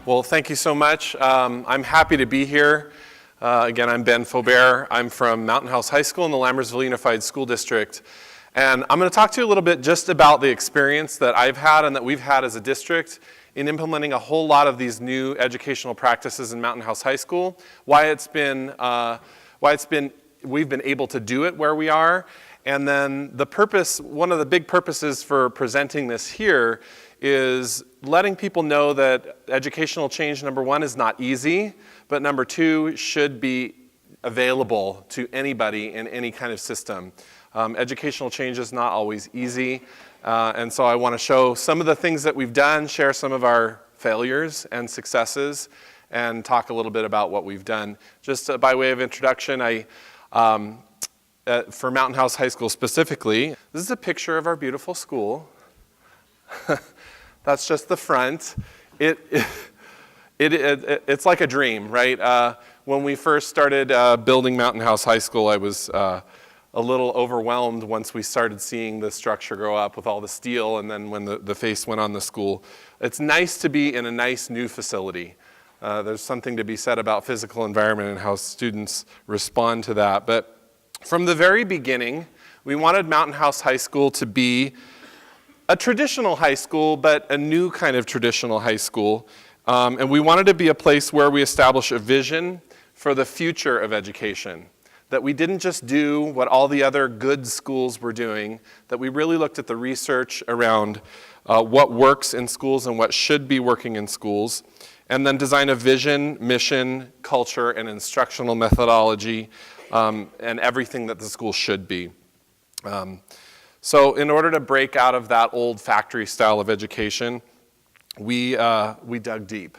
Well, thank you so much. I'm happy to be here. Again, I'm Ben Fobert. I'm from Mountain House High School in the Lammersville Unified School District. And I'm going to talk to you a little bit just about the experience that I've had and that we've had as a district in implementing a whole lot of these new educational practices in Mountain House High School, we've been able to do it where we are. And then one of the big purposes for presenting this here is letting people know that educational change, number one, is not easy, but number two, should be available to anybody in any kind of system. Educational change is not always easy, and so I want to show some of the things that we've done, share some of our failures and successes, and talk a little bit about what we've done. Just by way of introduction, for Mountain House High School specifically, this is a picture of our beautiful school. That's just the front. It's like a dream, right? When we first started building Mountain House High School, I was a little overwhelmed once we started seeing the structure grow up with all the steel, and then when the face went on the school. It's nice to be in a nice new facility. There's something to be said about physical environment and how students respond to that. But from the very beginning, we wanted Mountain House High School to be a traditional high school, but a new kind of traditional high school. And we wanted to be a place where we establish a vision for the future of education. That we didn't just do what all the other good schools were doing, that we really looked at the research around what works in schools and what should be working in schools, and then design a vision, mission, culture, and instructional methodology, and everything that the school should be. So in order to break out of that old factory style of education, we dug deep.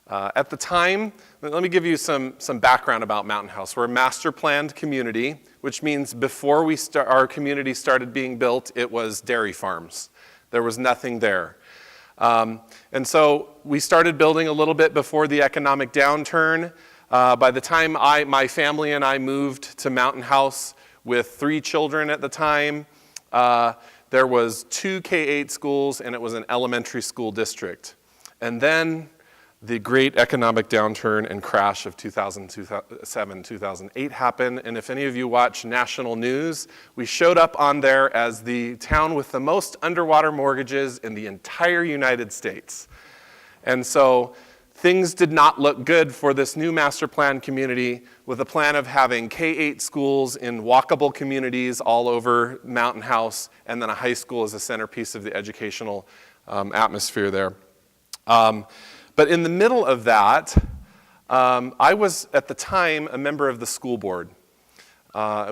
At the time, let me give you some background about Mountain House. We're a master planned community, which means before our community started being built, it was dairy farms. There was nothing there. And so we started building a little bit before the economic downturn. By the time my family and I moved to Mountain House with 3 children at the time, there was 2 K-8 schools and it was an elementary school district. And then the great economic downturn and crash of 2007, 2008 happened. And if any of you watch national news, we showed up on there as the town with the most underwater mortgages in the entire United States. And so things did not look good for this new master plan community with a plan of having K-8 schools in walkable communities all over Mountain House, and then a high school as a centerpiece of the educational atmosphere there. But in the middle of that, I was at the time a member of the school board.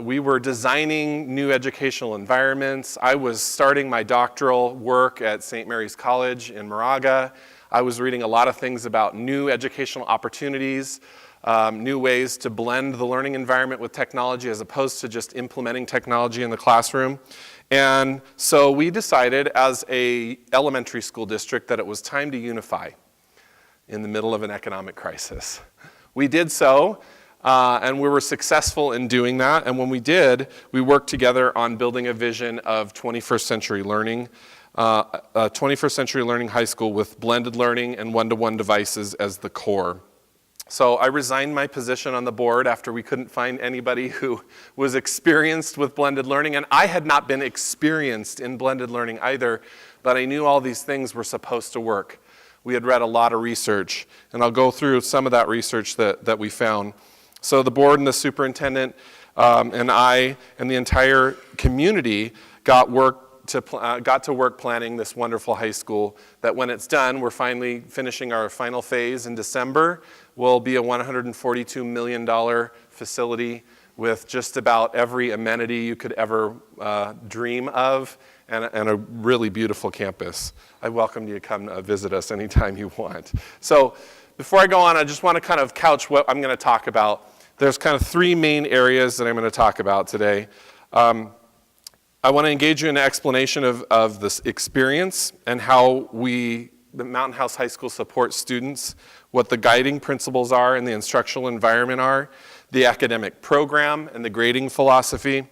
We were designing new educational environments. I was starting my doctoral work at St. Mary's College in Moraga. I was reading a lot of things about new educational opportunities, new ways to blend the learning environment with technology as opposed to just implementing technology in the classroom. And so we decided as an elementary school district that it was time to unify in the middle of an economic crisis. We did so, and we were successful in doing that. And when we did, we worked together on building a vision of 21st century learning, a 21st century learning high school with blended learning and one-to-one devices as the core. So I resigned my position on the board after we couldn't find anybody who was experienced with blended learning, and I had not been experienced in blended learning either, but I knew all these things were supposed to work. We had read a lot of research, and I'll go through some of that research that we found. So the board and the superintendent and I and the entire community got to work planning this wonderful high school that when it's done, we're finally finishing our final phase in December, will be a $142 million facility with just about every amenity you could ever dream of, and a really beautiful campus. I welcome you to come visit us anytime you want. So before I go on, I just want to kind of couch what I'm going to talk about. There's kind of 3 main areas that I'm going to talk about today. I want to engage you in an explanation of this experience and how the Mountain House High School supports students, what the guiding principles are and the instructional environment are, the academic program and the grading philosophy,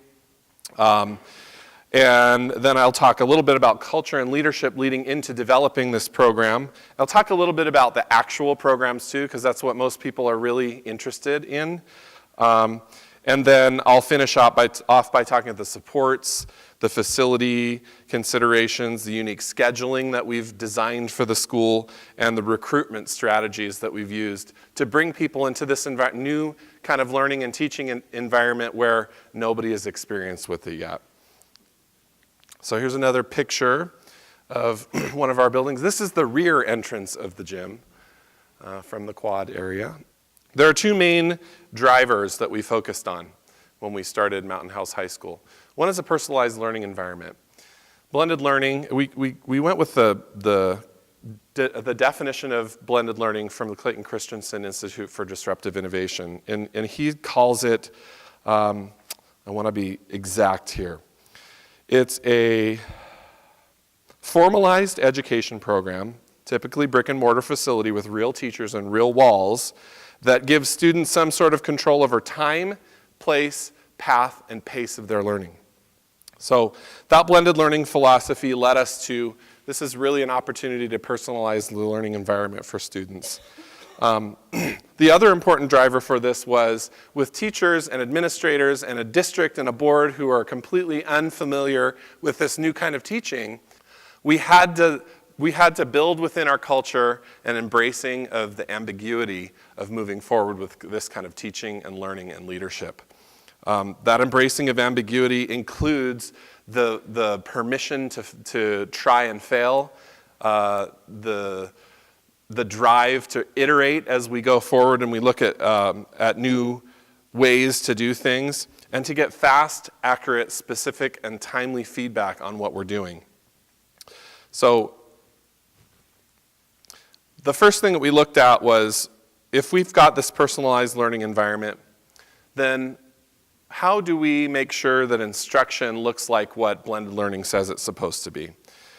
And then I'll talk a little bit about culture and leadership leading into developing this program. I'll talk a little bit about the actual programs too, because that's what most people are really interested in. And then I'll finish off by talking about the supports, the facility considerations, the unique scheduling that we've designed for the school, and the recruitment strategies that we've used to bring people into this new kind of learning and teaching environment where nobody has experienced with it yet. So here's another picture of one of our buildings. This is the rear entrance of the gym from the quad area. There are two main drivers that we focused on when we started Mountain House High School. One is a personalized learning environment. Blended learning, we went with the definition of blended learning from the Clayton Christensen Institute for Disruptive Innovation. And he calls it, I want to be exact here. It's a formalized education program, typically brick and mortar facility with real teachers and real walls, that gives students some sort of control over time, place, path, and pace of their learning. So that blended learning philosophy led us to, this is really an opportunity to personalize the learning environment for students. The other important driver for this was with teachers and administrators and a district and a board who are completely unfamiliar with this new kind of teaching, we had to build within our culture an embracing of the ambiguity of moving forward with this kind of teaching and learning and leadership. That embracing of ambiguity includes the permission to try and fail, the drive to iterate as we go forward and we look at new ways to do things, and to get fast, accurate, specific, and timely feedback on what we're doing. So the first thing that we looked at was, if we've got this personalized learning environment, then how do we make sure that instruction looks like what blended learning says it's supposed to be?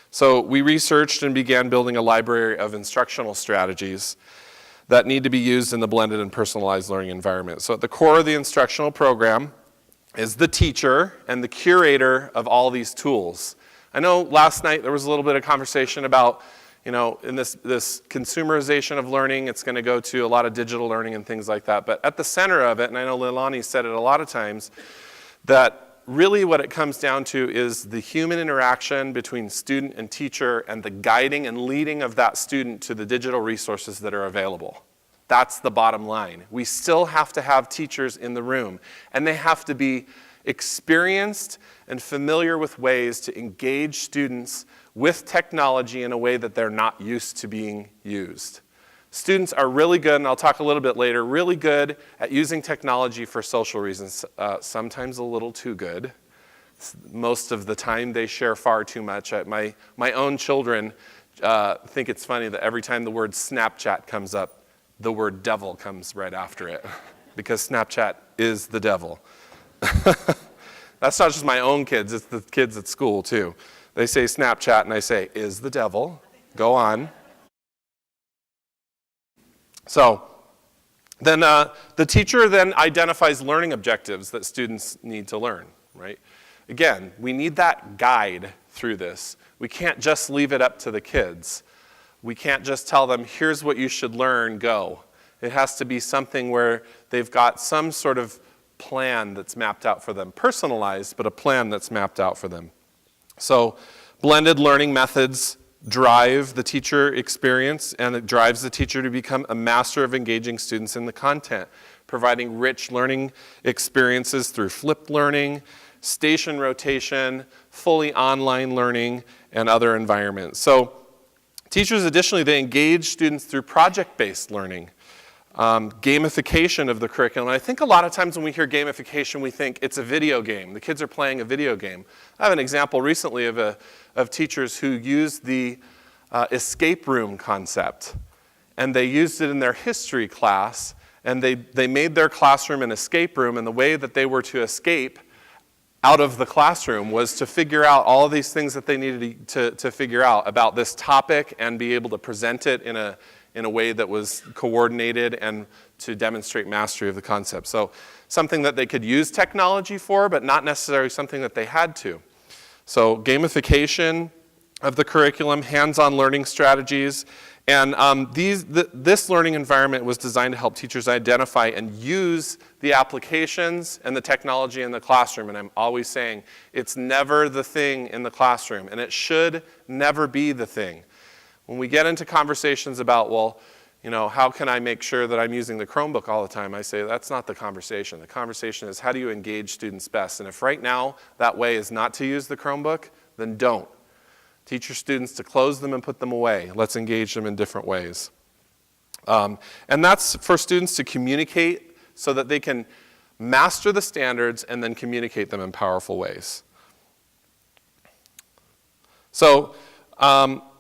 So we researched and began building a library of instructional strategies that need to be used in the blended and personalized learning environment. So at the core of the instructional program is the teacher and the curator of all these tools. I know last night there was a little bit of conversation about, in this consumerization of learning, it's going to go to a lot of digital learning and things like that. But at the center of it, and I know Leilani said it a lot of times, that really what it comes down to is the human interaction between student and teacher and the guiding and leading of that student to the digital resources that are available. That's the bottom line. We still have to have teachers in the room, and they have to be experienced and familiar with ways to engage students with technology in a way that they're not used to being used. Students are really good, and I'll talk a little bit later, really good at using technology for social reasons, sometimes a little too good. Most of the time they share far too much. My own children think it's funny that every time the word Snapchat comes up, the word devil comes right after it, because Snapchat is the devil. That's not just my own kids, it's the kids at school too. They say Snapchat and I say, is the devil. Go on. So then the teacher then identifies learning objectives that students need to learn, right? Again, we need that guide through this. We can't just leave it up to the kids. We can't just tell them, here's what you should learn, go. It has to be something where they've got some sort of plan that's mapped out for them. Personalized, but a plan that's mapped out for them. So blended learning methods drive the teacher experience, and it drives the teacher to become a master of engaging students in the content, providing rich learning experiences through flipped learning, station rotation, fully online learning, and other environments. So teachers, additionally, they engage students through project-based learning, gamification of the curriculum. And I think a lot of times when we hear gamification, we think it's a video game. The kids are playing a video game. I have an example recently of teachers who used the escape room concept, and they used it in their history class, and they made their classroom an escape room, and the way that they were to escape out of the classroom was to figure out all of these things that they needed to figure out about this topic and be able to present it in a way that was coordinated and to demonstrate mastery of the concept. So something that they could use technology for, but not necessarily something that they had to. So gamification of the curriculum, hands-on learning strategies, and this learning environment was designed to help teachers identify and use the applications and the technology in the classroom. And I'm always saying, it's never the thing in the classroom, and it should never be the thing. When we get into conversations about, well, how can I make sure that I'm using the Chromebook all the time? I say, that's not the conversation. The conversation is, how do you engage students best? And if right now that way is not to use the Chromebook, then don't. Teach your students to close them and put them away. Let's engage them in different ways. And that's for students to communicate so that they can master the standards and then communicate them in powerful ways. So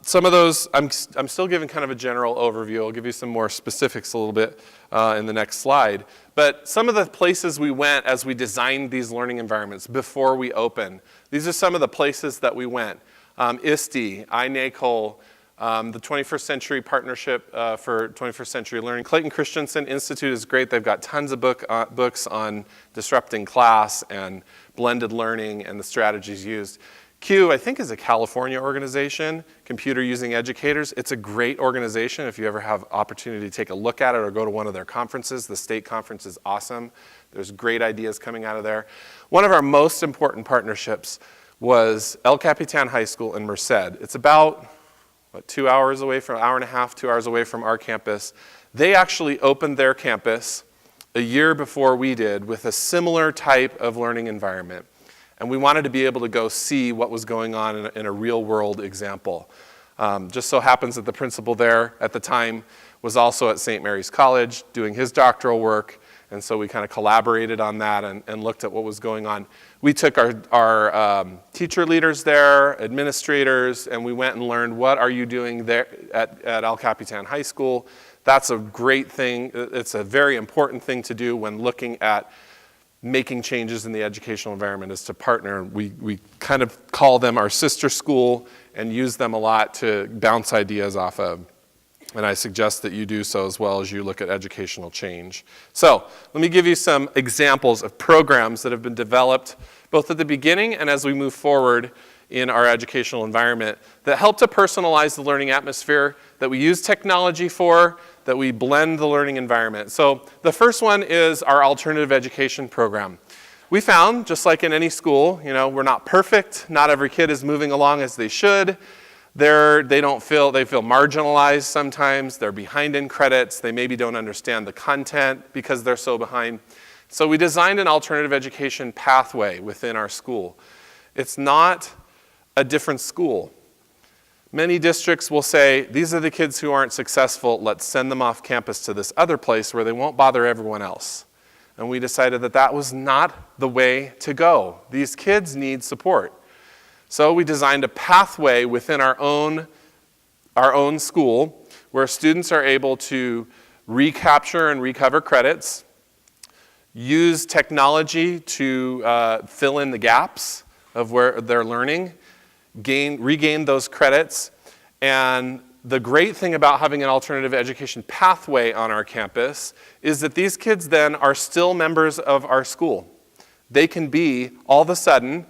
some of those, I'm still giving kind of a general overview. I'll give you some more specifics a little bit in the next slide. But some of the places we went as we designed these learning environments before we opened, these are some of the places that we went. ISTE, iNACOL, the 21st Century Partnership for 21st Century Learning. Clayton Christensen Institute is great. They've got tons of books on disrupting class and blended learning and the strategies used. CUE, I think, is a California organization, Computer Using Educators. It's a great organization if you ever have opportunity to take a look at it or go to one of their conferences. The state conference is awesome. There's great ideas coming out of there. One of our most important partnerships was El Capitan High School in Merced. It's about 2 hours away from, hour and a half, 2 hours away from our campus. They actually opened their campus a year before we did with a similar type of learning environment. And we wanted to be able to go see what was going on in a real world example. Just so happens that the principal there at the time was also at St. Mary's College doing his doctoral work. And so we kind of collaborated on that and looked at what was going on. We took our teacher leaders there, administrators, and we went and learned, what are you doing there at El Capitan High School? That's a great thing. It's a very important thing to do when looking at making changes in the educational environment, is to partner. We kind of call them our sister school and use them a lot to bounce ideas off of. And I suggest that you do so as well as you look at educational change. So let me give you some examples of programs that have been developed both at the beginning and as we move forward in our educational environment that help to personalize the learning atmosphere, that we use technology for, that we blend the learning environment. So the first one is our alternative education program. We found, just like in any school, we're not perfect. Not every kid is moving along as they should. They feel marginalized sometimes. They're behind in credits. They maybe don't understand the content because they're so behind. So we designed an alternative education pathway within our school. It's not a different school. Many districts will say, these are the kids who aren't successful, let's send them off campus to this other place where they won't bother everyone else. And we decided that that was not the way to go. These kids need support. So we designed a pathway within our own school where students are able to recapture and recover credits, use technology to fill in the gaps of where they're learning, regain those credits. And the great thing about having an alternative education pathway on our campus is that these kids then are still members of our school. They can be, all of a sudden,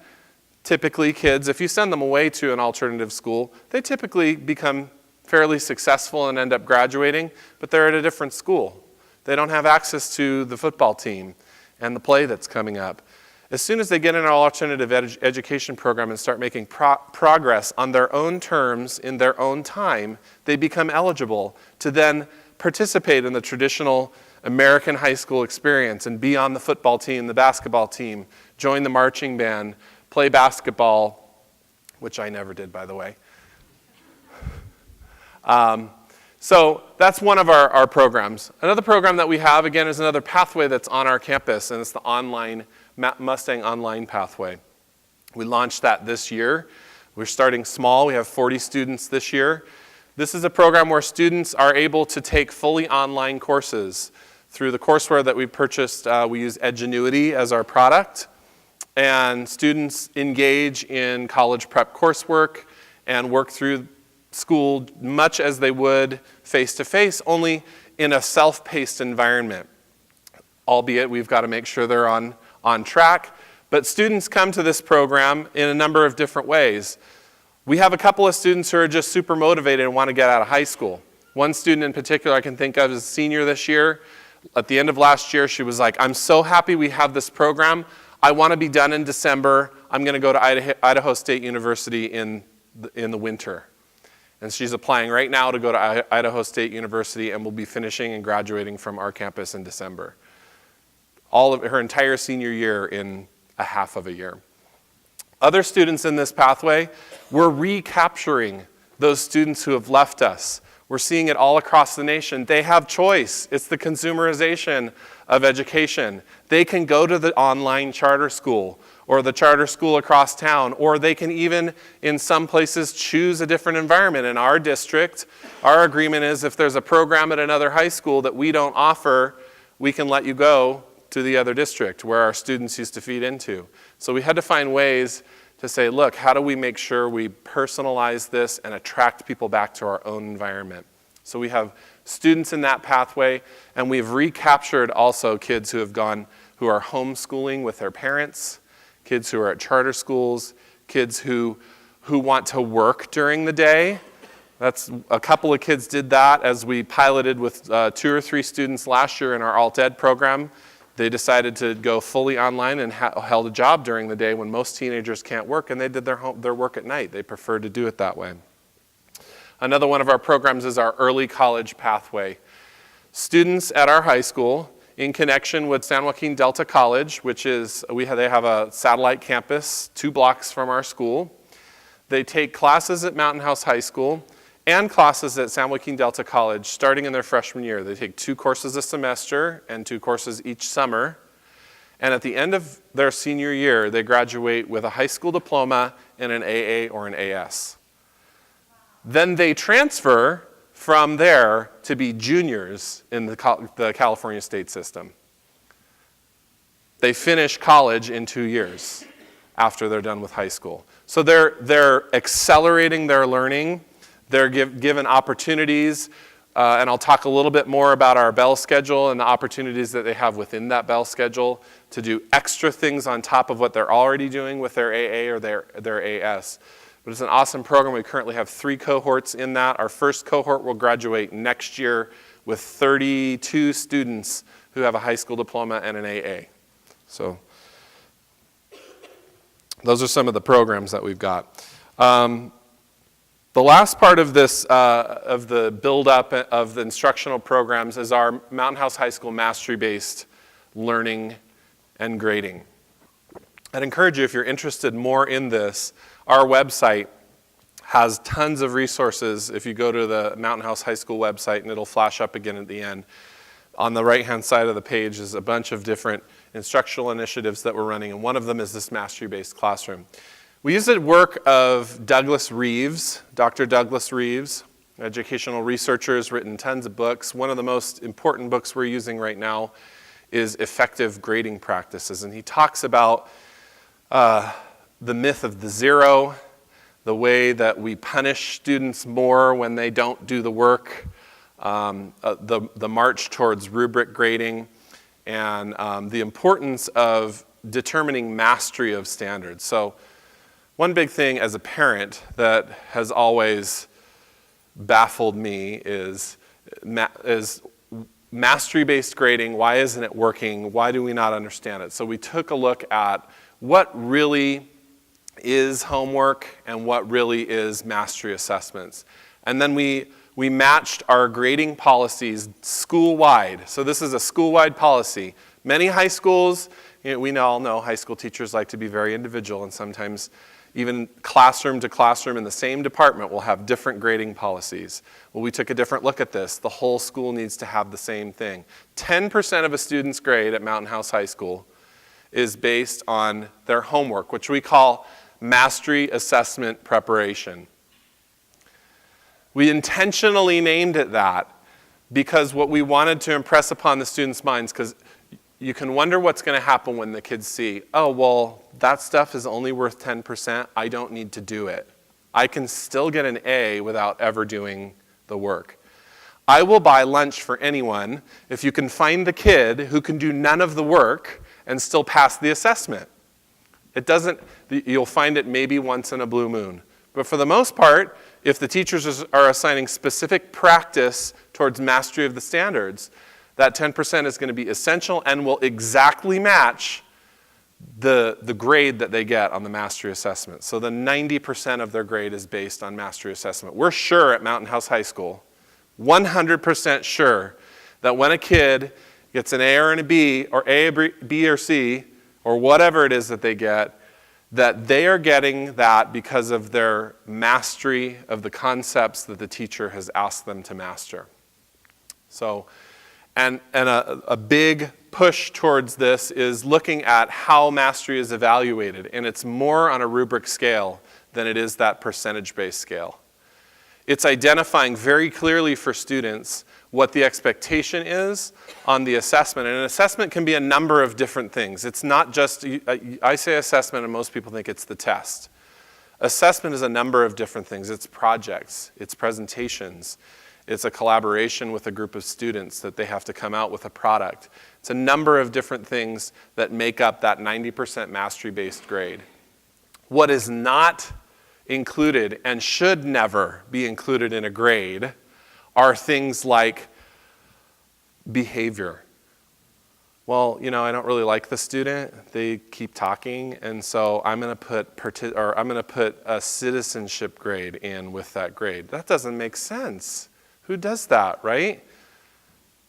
typically kids, if you send them away to an alternative school, they typically become fairly successful and end up graduating, but they're at a different school. They don't have access to the football team and the play that's coming up. As soon as they get in our alternative education program and start making progress on their own terms in their own time, they become eligible to then participate in the traditional American high school experience and be on the football team, the basketball team, join the marching band, play basketball, which I never did, by the way. So that's one of our programs. Another program that we have, again, is another pathway that's on our campus, and it's the Mustang Online pathway. We launched that this year. We're starting small. We have 40 students this year. This is a program where students are able to take fully online courses. Through the courseware that we purchased, we use Edgenuity as our product. And students engage in college prep coursework and work through school much as they would face-to-face, only in a self-paced environment. Albeit, we've got to make sure they're on track, But students come to this program in a number of different ways. We have a couple of students who are just super motivated and want to get out of high school. One student in particular I can think of is a senior this year. At the end of last year, she was like, I'm so happy we have this program. I want to be done in December. I'm going to go to Idaho State University in the winter. And she's applying right now to go to Idaho State University and will be finishing and graduating from our campus in December. All of her entire senior year in a half of a year. Other students in this pathway, we're recapturing those students who have left us. We're seeing it all across the nation. They have choice. It's the consumerization of education. They can go to the online charter school or the charter school across town, or they can even, in some places, choose a different environment. In our district, our agreement is if there's a program at another high school that we don't offer, we can let you go to the other district where our students used to feed into. So we had to find ways to say, look, how do we make sure we personalize this and attract people back to our own environment? So we have students in that pathway, and we've recaptured also kids who have gone, who are homeschooling with their parents, kids who are at charter schools, kids who want to work during the day. That's a couple of kids did that as we piloted with 2 or 3 students last year in our alt ed program. They decided to go fully online and held a job during the day when most teenagers can't work, and they did their work at night. They preferred to do it that way. Another one of our programs is our early college pathway. Students at our high school, in connection with San Joaquin Delta College, which is, they have a satellite campus 2 blocks from our school. They take classes at Mountain House High School and classes at San Joaquin Delta College starting in their freshman year. They take 2 courses a semester and 2 courses each summer. And at the end of their senior year, they graduate with a high school diploma and an AA or an AS. Then they transfer from there to be juniors in the California state system. They finish college in 2 years after they're done with high school. So they're accelerating their learning. They're given opportunities, and I'll talk a little bit more about our Bell schedule and the opportunities that they have within that Bell schedule to do extra things on top of what they're already doing with their AA or their AS. But it's an awesome program. We currently have 3 cohorts in that. Our first cohort will graduate next year with 32 students who have a high school diploma and an AA. So those are some of the programs that we've got. The last part of this, of the build-up of the instructional programs is our Mountain House High School mastery-based learning and grading. I'd encourage you, if you're interested more in this, our website has tons of resources. If you go to the Mountain House High School website, and it'll flash up again at the end, on the right-hand side of the page is a bunch of different instructional initiatives that we're running, and one of them is this mastery-based classroom. We use the work of Douglas Reeves, Dr. Douglas Reeves, educational researcher, has written tons of books. One of the most important books we're using right now is Effective Grading Practices, and he talks about the myth of the 0, the way that we punish students more when they don't do the work, the march towards rubric grading, and the importance of determining mastery of standards. So one big thing as a parent that has always baffled me is mastery-based grading. Why isn't it working? Why do we not understand it? So we took a look at what really is homework and what really is mastery assessments. And then we matched our grading policies school-wide. So this is a school-wide policy. Many high schools, we all know high school teachers like to be very individual, and sometimes even classroom to classroom in the same department will have different grading policies. Well, we took a different look at this. The whole school needs to have the same thing. 10% of a student's grade at Mountain House High School is based on their homework, which we call mastery assessment preparation. We intentionally named it that because what we wanted to impress upon the students' minds, because you can wonder what's going to happen when the kids see, oh, well, that stuff is only worth 10%. I don't need to do it. I can still get an A without ever doing the work. I will buy lunch for anyone if you can find the kid who can do none of the work and still pass the assessment. It doesn't, you'll find it maybe once in a blue moon. But for the most part, if the teachers are assigning specific practice towards mastery of the standards, that 10% is going to be essential and will exactly match the grade that they get on the mastery assessment. So the 90% of their grade is based on mastery assessment. We're sure at Mountain House High School, 100% sure, that when a kid gets an A or a B, or A, B, or C, or whatever it is that they get, that they are getting that because of their mastery of the concepts that the teacher has asked them to master. So, and a big push towards this is looking at how mastery is evaluated, and it's more on a rubric scale than it is that percentage-based scale. It's identifying very clearly for students what the expectation is on the assessment. And an assessment can be a number of different things. It's not just, I say assessment and most people think it's the test. Assessment is a number of different things. It's projects, it's presentations, it's a collaboration with a group of students that they have to come out with a product. It's a number of different things that make up that 90% mastery-based grade. What is not included and should never be included in a grade are things like behavior. Well, you know, I don't really like the student. They keep talking, and so I'm going to put a citizenship grade in with that grade. That doesn't make sense. Who does that, right?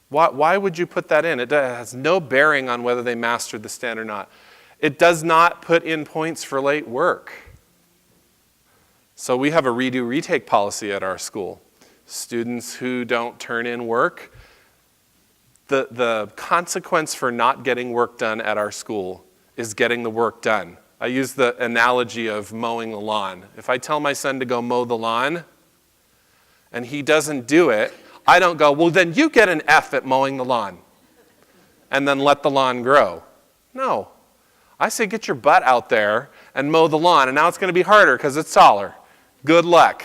Why would you put that in? It has no bearing on whether they mastered the standard or not. It does not put in points for late work. So we have a redo retake policy at our school. Students who don't turn in work, the consequence for not getting work done at our school is getting the work done. I use the analogy of mowing the lawn. If I tell my son to go mow the lawn and he doesn't do it, I don't go, well, then you get an F at mowing the lawn and then let the lawn grow. No. I say get your butt out there and mow the lawn, and now it's going to be harder because it's taller. Good luck,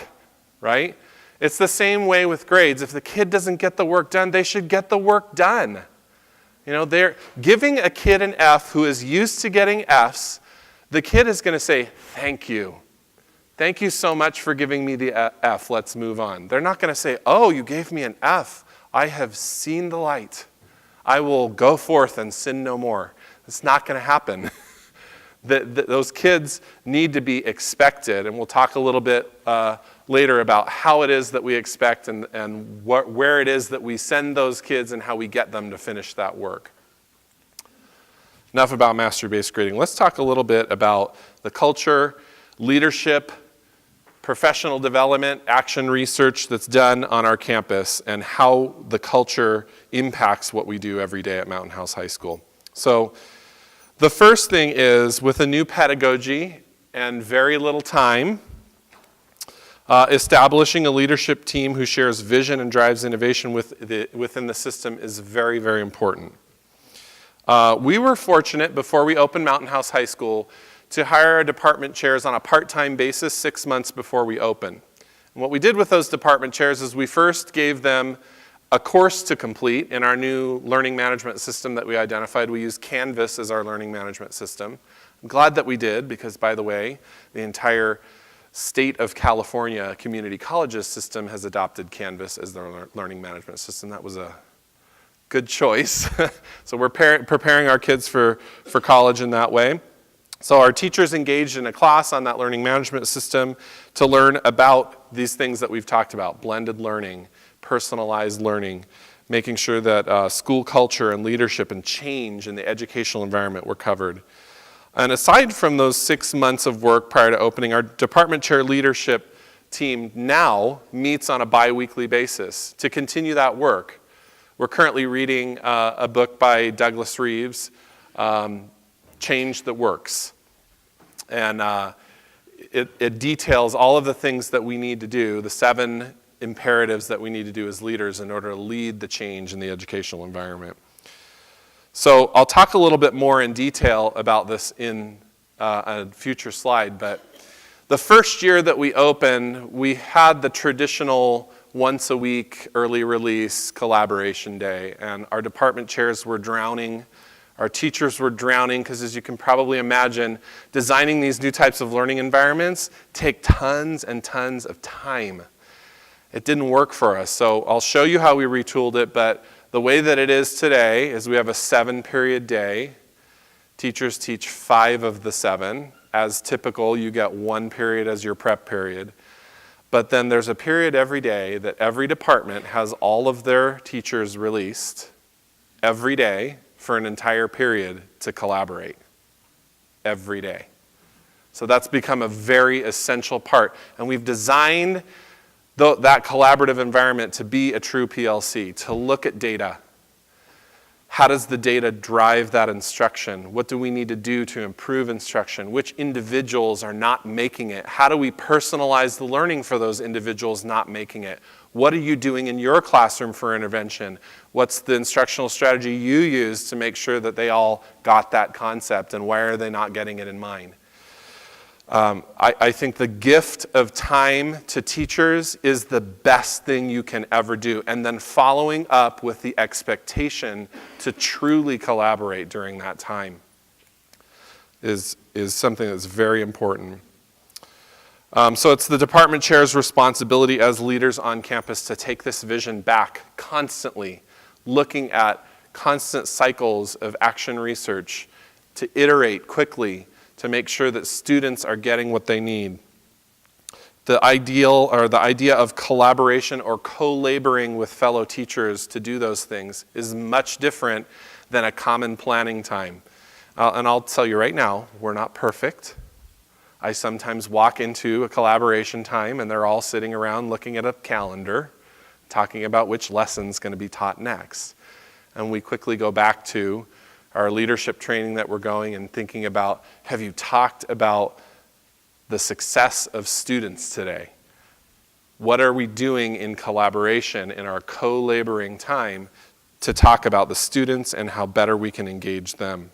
right? It's the same way with grades. If the kid doesn't get the work done, they should get the work done. You know, they're giving a kid an F who is used to getting Fs. The kid is going to say, thank you. Thank you so much for giving me the F. Let's move on. They're not going to say, oh, you gave me an F. I have seen the light. I will go forth and sin no more. It's not going to happen. Those kids need to be expected, and we'll talk a little bit later about how it is that we expect and where it is that we send those kids and how we get them to finish that work. Enough about mastery-based grading. Let's talk a little bit about the culture, leadership, professional development, action research that's done on our campus, and how the culture impacts what we do every day at Mountain House High School. So the first thing is, with a new pedagogy and very little time, establishing a leadership team who shares vision and drives innovation within the system is very, very important. We were fortunate, before we opened Mountain House High School, to hire our department chairs on a part-time basis 6 months before we opened. And what we did with those department chairs is we first gave them a course to complete in our new learning management system that we identified. We use Canvas as our learning management system. I'm glad that we did, because, by the way, the entire state of California community colleges system has adopted Canvas as their learning management system. That was a good choice. So we're preparing our kids for college in that way. So our teachers engaged in a class on that learning management system to learn about these things that we've talked about: blended learning, personalized learning, making sure that school culture and leadership and change in the educational environment were covered. And aside from those 6 months of work prior to opening, our department chair leadership team now meets on a bi-weekly basis to continue that work. We're currently reading a book by Douglas Reeves, Change That Works. And it details all of the things that we need to do, the 7 imperatives that we need to do as leaders in order to lead the change in the educational environment. So I'll talk a little bit more in detail about this in a future slide, but the first year that we opened, we had the traditional once a week early release collaboration day, and our department chairs were drowning Our teachers were drowning because, as you can probably imagine, designing these new types of learning environments take tons and tons of time. It didn't work for us. So I'll show you how we retooled it, but the way that it is today is we have a 7-period day. Teachers teach 5 of the 7. As typical, you get 1 period as your prep period. But then there's a period every day that every department has all of their teachers released every day for an entire period to collaborate. Every day. So that's become a very essential part. And we've designed that collaborative environment to be a true PLC, to look at data. How does the data drive that instruction? What do we need to do to improve instruction? Which individuals are not making it? How do we personalize the learning for those individuals not making it? What are you doing in your classroom for intervention? What's the instructional strategy you use to make sure that they all got that concept, and why are they not getting it in mind? I think the gift of time to teachers is the best thing you can ever do. And then following up with the expectation to truly collaborate during that time is something that's very important. So it's the department chair's responsibility as leaders on campus to take this vision back constantly, looking at constant cycles of action research, to iterate quickly, to make sure that students are getting what they need. The idea of collaboration or co-laboring with fellow teachers to do those things is much different than a common planning time. And I'll tell you right now, we're not perfect. I sometimes walk into a collaboration time and they're all sitting around looking at a calendar, talking about which lesson's going to be taught next. And we quickly go back to our leadership training that we're going and thinking about, have you talked about the success of students today? What are we doing in collaboration in our co-laboring time to talk about the students and how better we can engage them?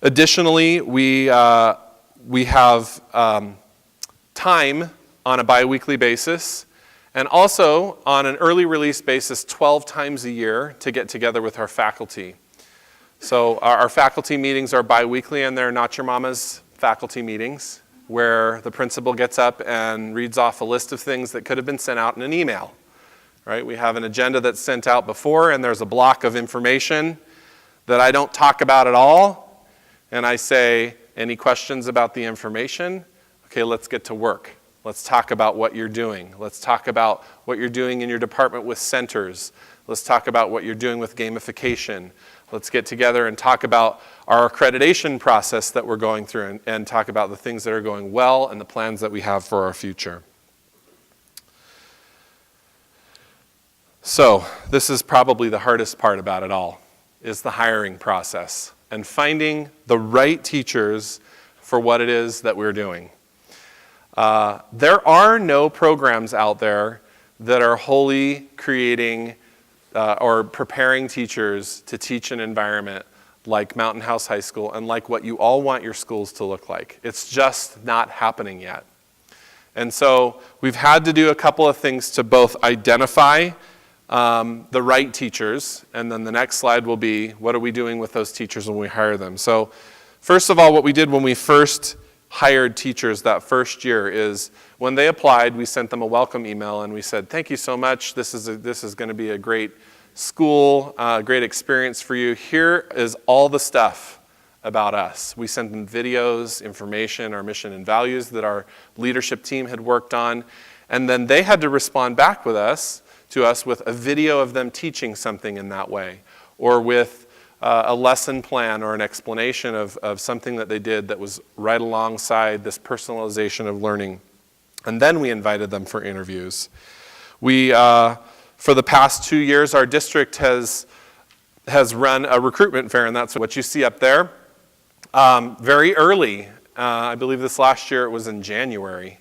Additionally, we have time on a biweekly basis, and also on an early release basis 12 times a year to get together with our faculty. So our faculty meetings are biweekly, and they're not your mama's faculty meetings where the principal gets up and reads off a list of things that could have been sent out in an email. Right? We have an agenda that's sent out before, and there's a block of information that I don't talk about at all, and I say, any questions about the information? Okay, let's get to work. Let's talk about what you're doing. Let's talk about what you're doing in your department with centers. Let's talk about what you're doing with gamification. Let's get together and talk about our accreditation process that we're going through, and talk about the things that are going well and the plans that we have for our future. So this is probably the hardest part about it all, is the hiring process and finding the right teachers for what it is that we're doing. There are no programs out there that are wholly creating or preparing teachers to teach an environment like Mountain House High School and like what you all want your schools to look like. It's just not happening yet. And so we've had to do a couple of things to both identify the right teachers, and then the next slide will be, what are we doing with those teachers when we hire them? So first of all, what we did when we first hired teachers that first year is when they applied, we sent them a welcome email and we said, thank you so much. This is going to be a great school, great experience for you. Here is all the stuff about us. We sent them videos, information, our mission and values that our leadership team had worked on. And then they had to respond back to us with a video of them teaching something in that way, or with a lesson plan or an explanation of something that they did that was right alongside this personalization of learning. And then we invited them for interviews. We, for the past 2 years, our district has run a recruitment fair, and that's what you see up there. Very early, I believe this last year it was in January.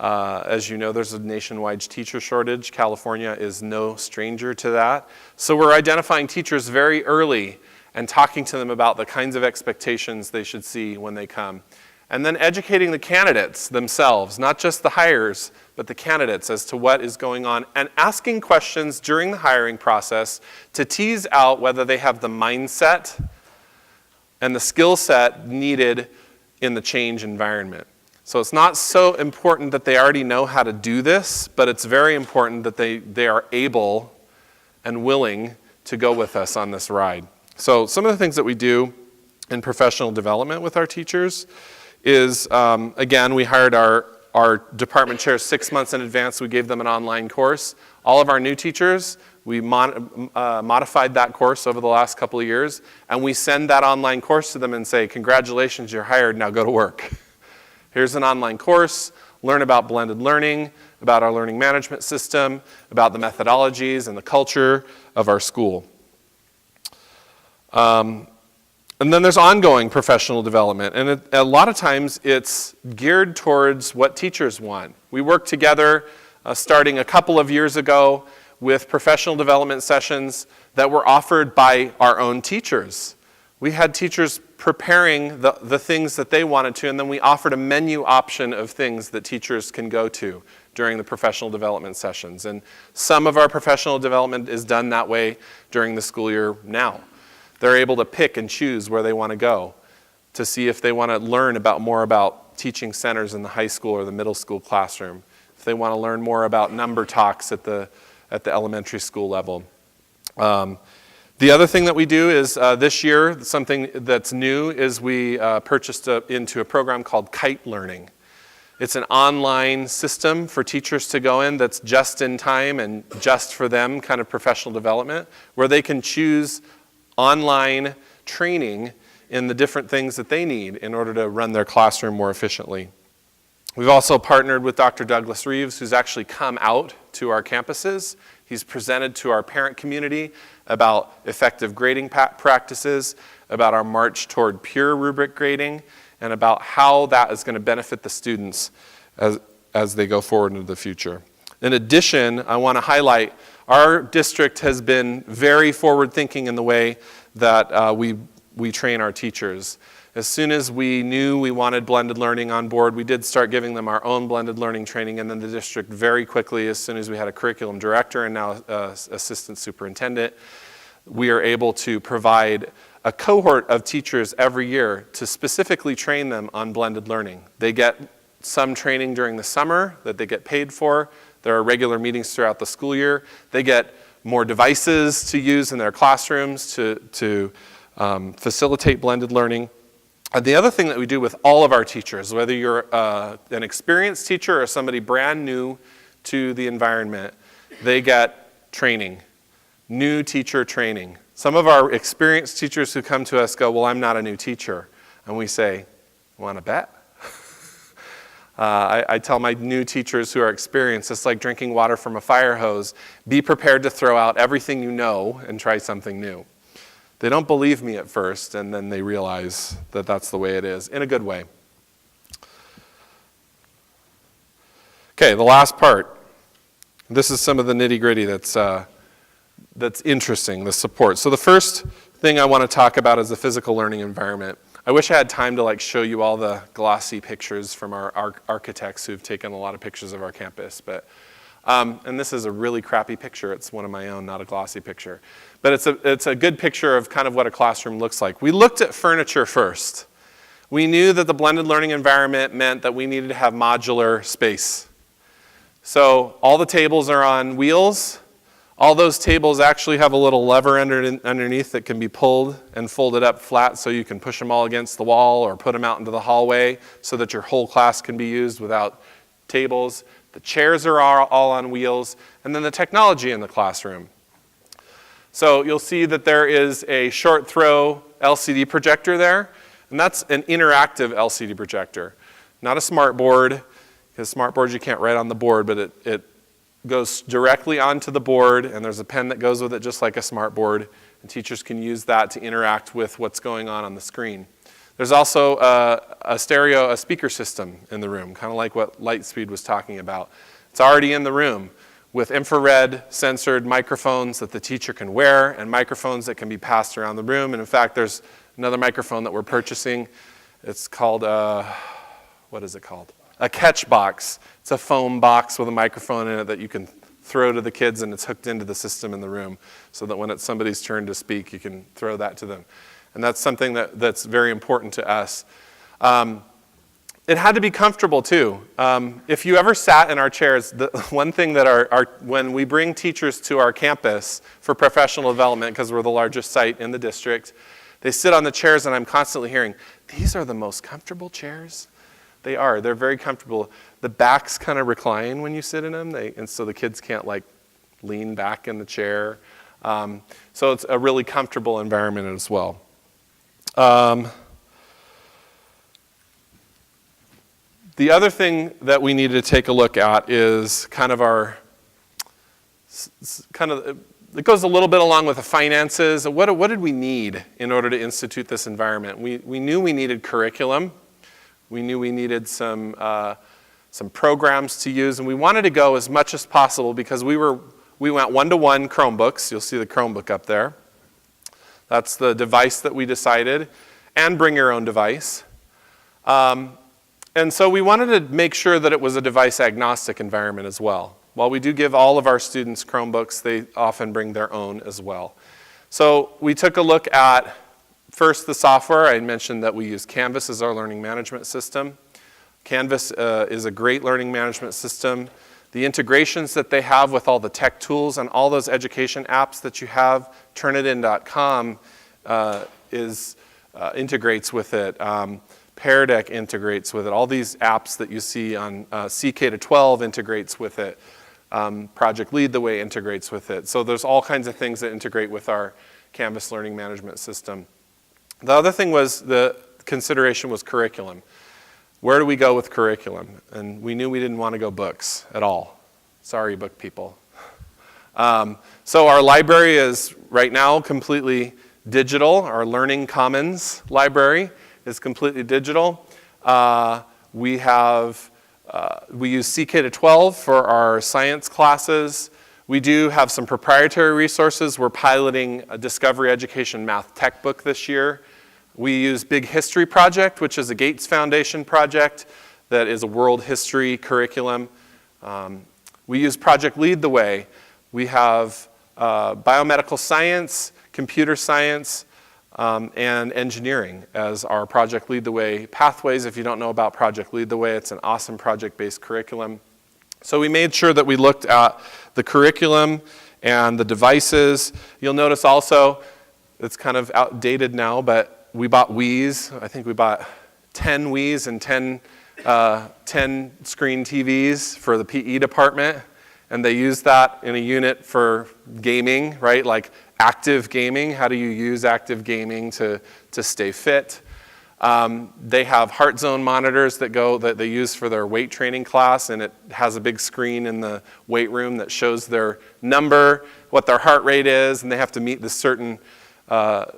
As you know, there's a nationwide teacher shortage. California is no stranger to that. So we're identifying teachers very early and talking to them about the kinds of expectations they should see when they come. And then educating the candidates themselves, not just the hires, but the candidates as to what is going on, and asking questions during the hiring process to tease out whether they have the mindset and the skill set needed in the change environment. So it's not so important that they already know how to do this, but it's very important that they are able and willing to go with us on this ride. So some of the things that we do in professional development with our teachers is, again, we hired our department chairs 6 months in advance. We gave them an online course. All of our new teachers, we modified that course over the last couple of years, and we send that online course to them and say, congratulations, you're hired, now go to work. Here's an online course, learn about blended learning, about our learning management system, about the methodologies and the culture of our school. And then there's ongoing professional development, and a lot of times it's geared towards what teachers want. We worked together starting a couple of years ago with professional development sessions that were offered by our own teachers. We had teachers preparing the things that they wanted to, and then we offered a menu option of things that teachers can go to during the professional development sessions. And some of our professional development is done that way during the school year now. They're able to pick and choose where they want to go to see if they want to learn more about teaching centers in the high school or the middle school classroom, if they want to learn more about number talks at the elementary school level. The other thing that we do is this year, something that's new, is we purchased into a program called Kite Learning. It's an online system for teachers to go in that's just in time and just for them kind of professional development, where they can choose online training in the different things that they need in order to run their classroom more efficiently. We've also partnered with Dr. Douglas Reeves, who's actually come out to our campuses. He's presented to our parent community about effective grading practices, about our march toward peer rubric grading, and about how that is going to benefit the students as they go forward into the future. In addition, I want to highlight our district has been very forward-thinking in the way that we train our teachers. As soon as we knew we wanted blended learning on board, we did start giving them our own blended learning training, and then the district very quickly, as soon as we had a curriculum director and now assistant superintendent, we are able to provide a cohort of teachers every year to specifically train them on blended learning. They get some training during the summer that they get paid for. There are regular meetings throughout the school year. They get more devices to use in their classrooms to facilitate blended learning. And the other thing that we do with all of our teachers, whether you're an experienced teacher or somebody brand new to the environment, they get training, new teacher training. Some of our experienced teachers who come to us go, well, I'm not a new teacher. And we say, want to bet? I tell my new teachers who are experienced, it's like drinking water from a fire hose. Be prepared to throw out everything you know and try something new. They don't believe me at first, and then they realize that that's the way it is, in a good way. Okay, the last part. This is some of the nitty-gritty that's interesting, the support. So the first thing I want to talk about is the physical learning environment. I wish I had time to show you all the glossy pictures from our architects who've taken a lot of pictures of our campus. But and this is a really crappy picture. It's one of my own, not a glossy picture. But it's a good picture of kind of what a classroom looks like. We looked at furniture first. We knew that the blended learning environment meant that we needed to have modular space. So all the tables are on wheels. All those tables actually have a little lever underneath that can be pulled and folded up flat so you can push them all against the wall or put them out into the hallway so that your whole class can be used without tables. The chairs are all on wheels, and then the technology in the classroom. So you'll see that there is a short throw LCD projector there, and that's an interactive LCD projector. Not a smart board, because smart boards you can't write on the board, but it goes directly onto the board, and there's a pen that goes with it just like a smart board, and teachers can use that to interact with what's going on the screen. There's also a speaker system in the room, kind of like what Lightspeed was talking about. It's already in the room with infrared censored microphones that the teacher can wear and microphones that can be passed around the room. And in fact, there's another microphone that we're purchasing. It's called what is it called? A catch box. It's a foam box with a microphone in it that you can throw to the kids, and it's hooked into the system in the room so that when it's somebody's turn to speak, you can throw that to them. And that's something that's very important to us. It had to be comfortable too. If you ever sat in our chairs, the one thing that when we bring teachers to our campus for professional development, because we're the largest site in the district, they sit on the chairs and I'm constantly hearing, these are the most comfortable chairs. They are, they're very comfortable. The backs kind of recline when you sit in them, and so the kids can't like lean back in the chair. So it's a really comfortable environment as well. The other thing that we need to take a look at is kind of it goes a little bit along with the finances. What did we need in order to institute this environment? We knew we needed curriculum. We knew we needed some programs to use, and we wanted to go as much as possible because we went one-to-one Chromebooks. You'll see the Chromebook up there. That's the device that we decided, and bring your own device. And so we wanted to make sure that it was a device-agnostic environment as well. While we do give all of our students Chromebooks, they often bring their own as well. So we took a look at, first, the software. I mentioned that we use Canvas as our learning management system. Canvas is a great learning management system. The integrations that they have with all the tech tools and all those education apps that you have, Turnitin.com integrates with it. Pear Deck integrates with it. All these apps that you see on CK-12 integrates with it. Project Lead the Way integrates with it. So there's all kinds of things that integrate with our Canvas learning management system. The other thing was the consideration was curriculum. Where do we go with curriculum? And we knew we didn't want to go books at all. Sorry, book people. So our library is right now completely digital. Our Learning Commons library is completely digital. We use CK-12 for our science classes. We do have some proprietary resources. We're piloting a Discovery Education Math Tech book this year. We use Big History Project, which is a Gates Foundation project that is a world history curriculum. We use Project Lead the Way. We have biomedical science, computer science, and engineering as our Project Lead the Way pathways. If you don't know about Project Lead the Way, it's an awesome project-based curriculum. So we made sure that we looked at the curriculum and the devices. You'll notice also, it's kind of outdated now, but we bought Wii's. I think we bought 10 Wii's and 10 screen TVs for the PE department. And they use that in a unit for gaming, right? Like active gaming. How do you use active gaming to stay fit? They have heart zone monitors that they use for their weight training class, and it has a big screen in the weight room that shows their number, what their heart rate is, and they have to meet this certain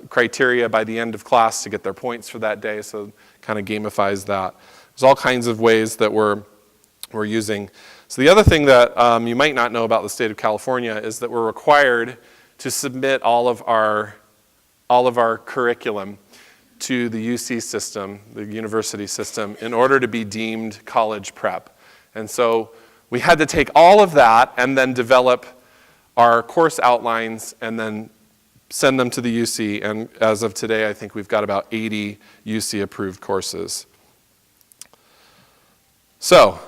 criteria by the end of class to get their points for that day, so it kind of gamifies that. There's all kinds of ways that we're using. So the other thing that you might not know about the state of California is that we're required to submit all of our curriculum to the UC system, the university system, in order to be deemed college prep. And so we had to take all of that and then develop our course outlines and then send them to the UC. And as of today, I think we've got about 80 UC approved courses. So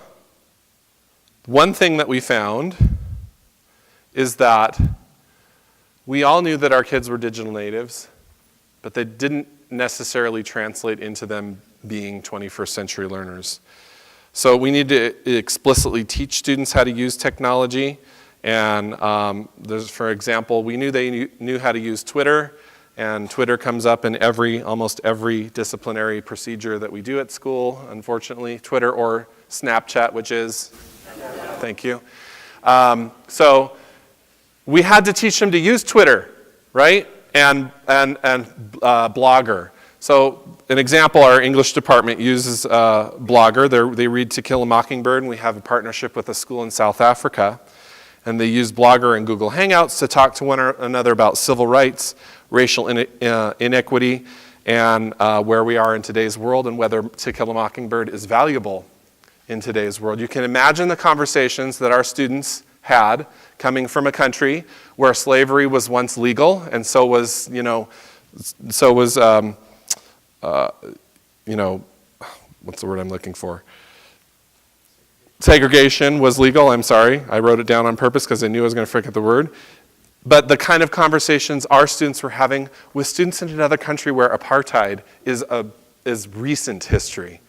one thing that we found is that we all knew that our kids were digital natives, but they didn't necessarily translate into them being 21st century learners. So we need to explicitly teach students how to use technology. And for example, we knew they knew how to use Twitter, and Twitter comes up in almost every disciplinary procedure that we do at school, unfortunately. Twitter or Snapchat, which is, thank you. So we had to teach them to use Twitter, right? And Blogger. So an example, our English department uses Blogger. They read To Kill a Mockingbird, and we have a partnership with a school in South Africa. And they use Blogger and Google Hangouts to talk to one another about civil rights, racial inequity, and where we are in today's world and whether To Kill a Mockingbird is valuable in today's world. You can imagine the conversations that our students had coming from a country where slavery was once legal, and so was, what's the word I'm looking for? Segregation was legal, I'm sorry. I wrote it down on purpose because I knew I was going to forget the word. But the kind of conversations our students were having with students in another country where apartheid is recent history.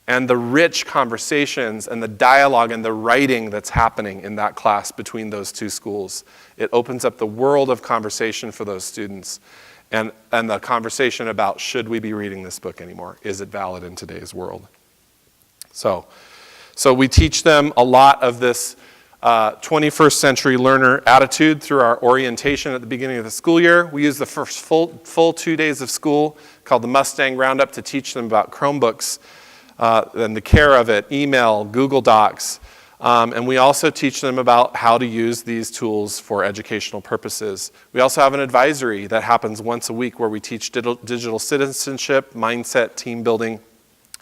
And the rich conversations and the dialogue and the writing that's happening in that class between those two schools. It opens up the world of conversation for those students. And the conversation about, should we be reading this book anymore? Is it valid in today's world? So we teach them a lot of this 21st century learner attitude through our orientation at the beginning of the school year. We use the first full 2 days of school called the Mustang Roundup to teach them about Chromebooks and the care of it, email, Google Docs. And we also teach them about how to use these tools for educational purposes. We also have an advisory that happens once a week where we teach digital citizenship, mindset, team building,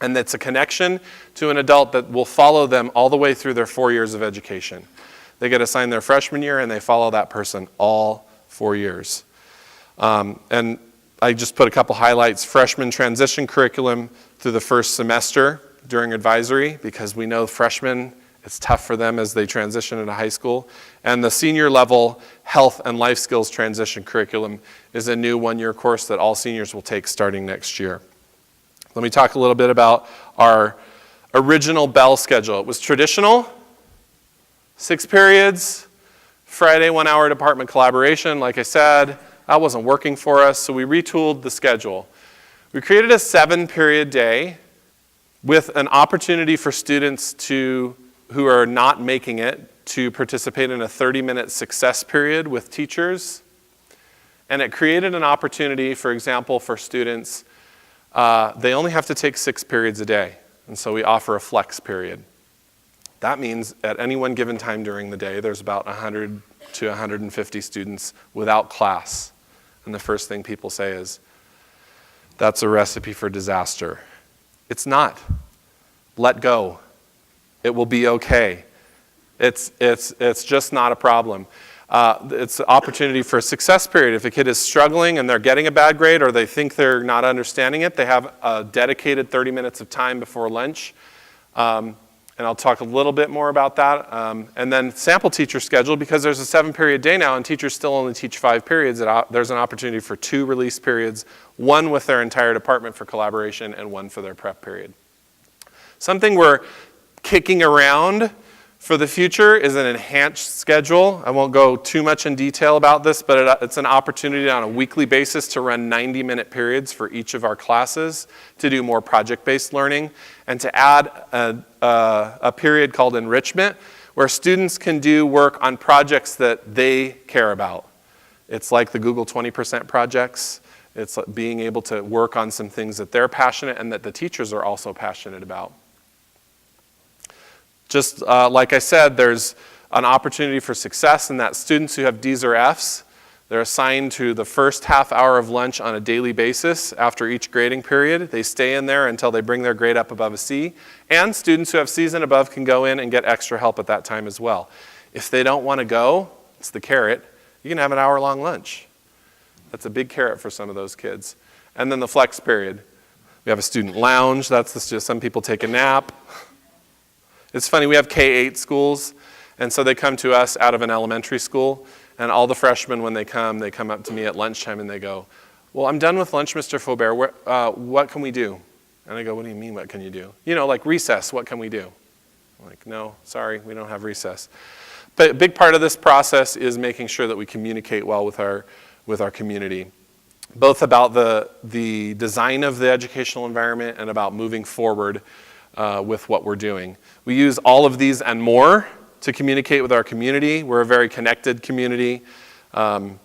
and it's a connection to an adult that will follow them all the way through their 4 years of education. They get assigned their freshman year and they follow that person all 4 years. And I just put a couple highlights. Freshman transition curriculum through the first semester during advisory, because we know freshmen, it's tough for them as they transition into high school. And the senior level health and life skills transition curriculum is a new one-year course that all seniors will take starting next year. Let me talk a little bit about our original Bell schedule. It was traditional, 6 periods, Friday 1 hour department collaboration. Like I said, that wasn't working for us, so we retooled the schedule. We created a 7-period day with an opportunity for students who are not making it to participate in a 30-minute success period with teachers. And it created an opportunity, for example, for students. They only have to take 6 periods a day, and so we offer a flex period. That means at any one given time during the day, there's about 100 to 150 students without class. And the first thing people say is, that's a recipe for disaster. It's not. Let go. It will be okay. It's just not a problem. It's an opportunity for a success period. If a kid is struggling and they're getting a bad grade or they think they're not understanding it, they have a dedicated 30 minutes of time before lunch. And I'll talk a little bit more about that. And then sample teacher schedule, because there's a 7-period day now and teachers still only teach 5 periods, there's an opportunity for 2 release periods, 1 with their entire department for collaboration and 1 for their prep period. Something we're kicking around for the future is an enhanced schedule. I won't go too much in detail about this, but it's an opportunity on a weekly basis to run 90-minute periods for each of our classes to do more project-based learning, and to add a period called enrichment, where students can do work on projects that they care about. It's like the Google 20% projects. It's being able to work on some things that they're passionate and that the teachers are also passionate about. Just like I said, there's an opportunity for success in that students who have D's or F's, they're assigned to the first half hour of lunch on a daily basis after each grading period. They stay in there until they bring their grade up above a C. And students who have C's and above can go in and get extra help at that time as well. If they don't want to go, it's the carrot, you can have an hour-long lunch. That's a big carrot for some of those kids. And then the flex period. We have a student lounge. That's just some people take a nap. It's funny, we have K-8 schools, and so they come to us out of an elementary school, and all the freshmen, when they come up to me at lunchtime and they go, well, I'm done with lunch, Mr. Fobert. What can we do? And I go, what do you mean, what can you do? You know, like recess, what can we do? I'm like, no, sorry, we don't have recess. But a big part of this process is making sure that we communicate well with our community, both about the design of the educational environment and about moving forward with what we're doing. We use all of these and more to communicate with our community. We're a very connected community. Those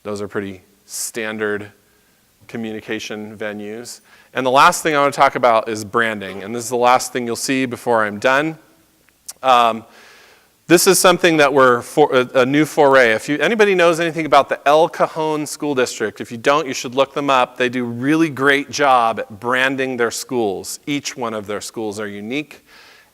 are pretty standard communication venues. And the last thing I want to talk about is branding. And this is the last thing you'll see before I'm done. This is something that we're a new foray. If anybody knows anything about the El Cajon School District, if you don't, you should look them up. They do a really great job at branding their schools. Each one of their schools are unique,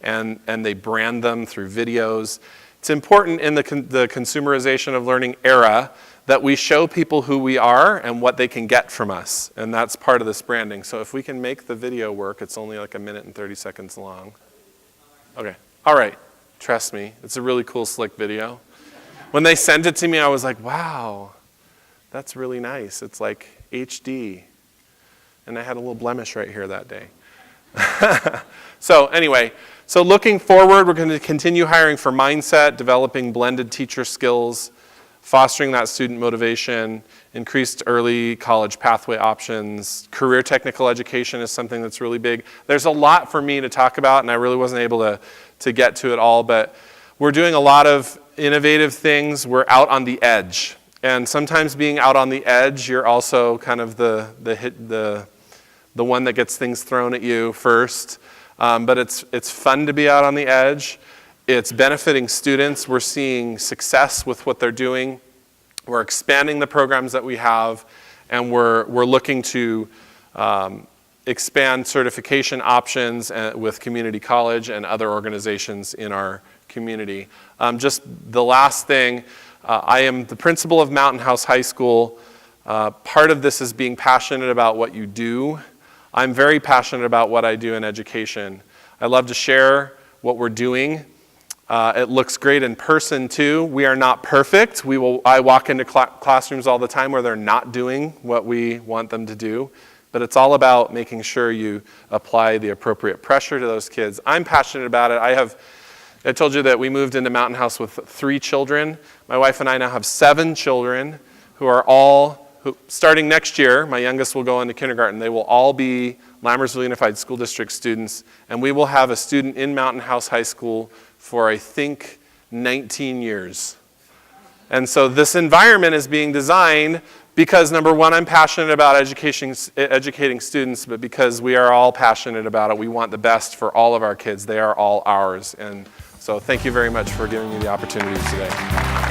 and they brand them through videos. It's important in the consumerization of learning era that we show people who we are and what they can get from us, and that's part of this branding. So if we can make the video work, it's only like 1 minute and 30 seconds long. Okay, all right. Trust me, it's a really cool, slick video. When they sent it to me, I was like, wow, that's really nice. It's like HD. And I had a little blemish right here that day. So anyway, so looking forward, we're going to continue hiring for mindset, developing blended teacher skills, fostering that student motivation, increased early college pathway options. Career technical education is something that's really big. There's a lot for me to talk about, and I really wasn't able to get to it all, but we're doing a lot of innovative things. We're out on the edge. And sometimes being out on the edge, you're also kind of the one that gets things thrown at you first. But it's fun to be out on the edge. It's benefiting students. We're seeing success with what they're doing. We're expanding the programs that we have, and we're looking to expand certification options with community college and other organizations in our community. Just the last thing, I am the principal of Mountain House High School. Part of this is being passionate about what you do. I'm very passionate about what I do in education. I love to share what we're doing. It looks great in person too. We are not perfect. I walk into classrooms all the time where they're not doing what we want them to do. But it's all about making sure you apply the appropriate pressure to those kids. I'm passionate about it. I told you that we moved into Mountain House with 3 children. My wife and I now have 7 children who are starting next year, my youngest will go into kindergarten. They will all be Lammersville Unified School District students, and we will have a student in Mountain House High School for, I think, 19 years. And so this environment is being designed because, number one, I'm passionate about educating students, but because we are all passionate about it. We want the best for all of our kids. They are all ours. And so thank you very much for giving me the opportunity today.